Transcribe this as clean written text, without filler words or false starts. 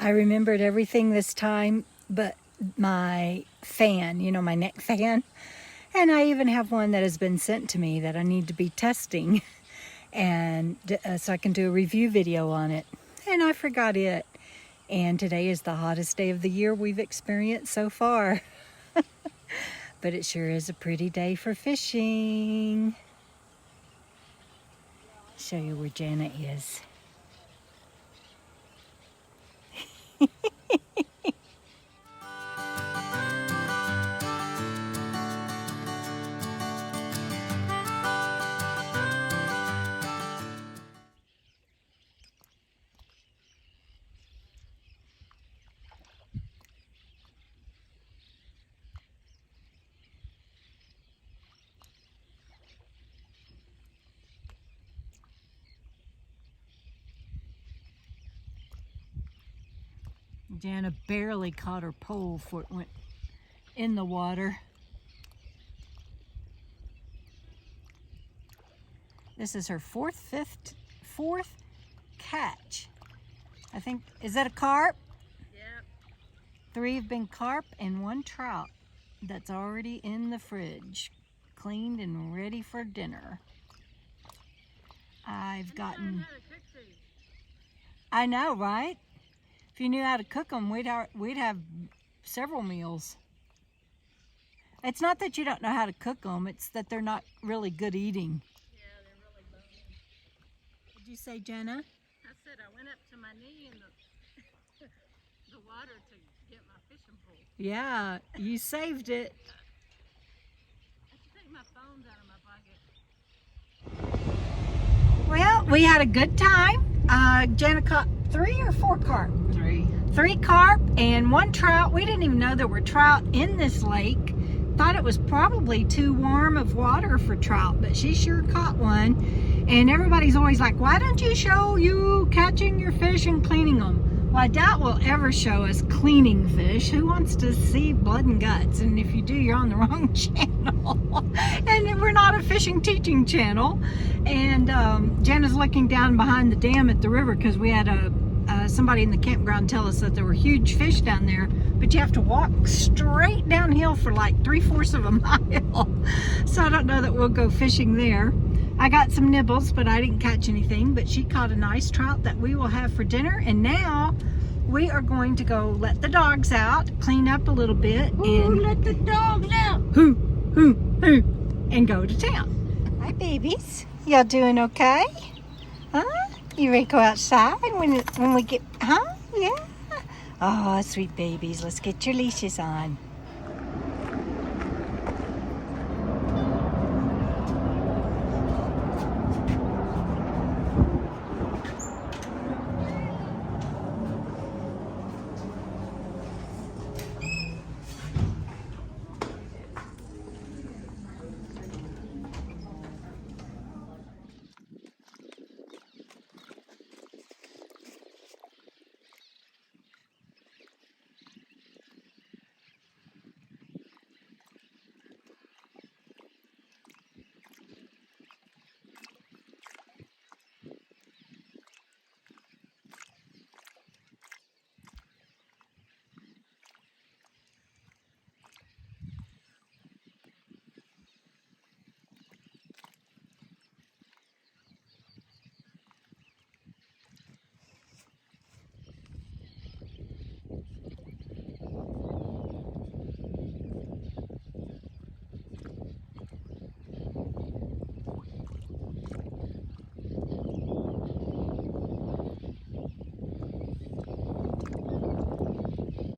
I remembered everything this time but my fan, you know, my neck fan. And I even have one that has been sent to me that I need to be testing, and so I can do a review video on it. And I forgot it. And today is the hottest day of the year we've experienced so far. But it sure is a pretty day for fishing. Show you where Jana is. Jana barely caught her pole before it went in the water. This is her fourth catch. I think, is that a carp? Yep. 3 have been carp and 1 trout that's already in the fridge, cleaned and ready for dinner. I know, right? If you knew how to cook them, we'd have several meals. It's not that you don't know how to cook them, it's that they're not really good eating. Yeah, they're really bony. What did you say, Jana? I said I went up to my knee in the water to get my fishing pole. Yeah, you saved it. I should take my phones out of my pocket. Well, we had a good time. Jana caught 3 or 4 carp? 3 carp and 1 trout. We didn't even know there were trout in this lake. Thought it was probably too warm of water for trout, but she sure caught one. And everybody's always like, why don't you show you catching your fish and cleaning them? Well, I doubt we'll ever show us cleaning fish. Who wants to see blood and guts? And if you do, you're on the wrong channel. And we're not a fishing teaching channel. And Jana's looking down behind the dam at the river because we had somebody in the campground tell us that there were huge fish down there, but you have to walk straight downhill for like 3/4 of a mile. So I don't know that we'll go fishing there. I got some nibbles, but I didn't catch anything, but she caught a nice trout that we will have for dinner. And now we are going to go let the dogs out, clean up a little bit. And let the dogs out. Hoo, hoo, hoo, and go to town. Hi, babies. Y'all doing okay? Huh? You ready to go outside when we get, huh? Yeah. Oh, sweet babies. Let's get your leashes on.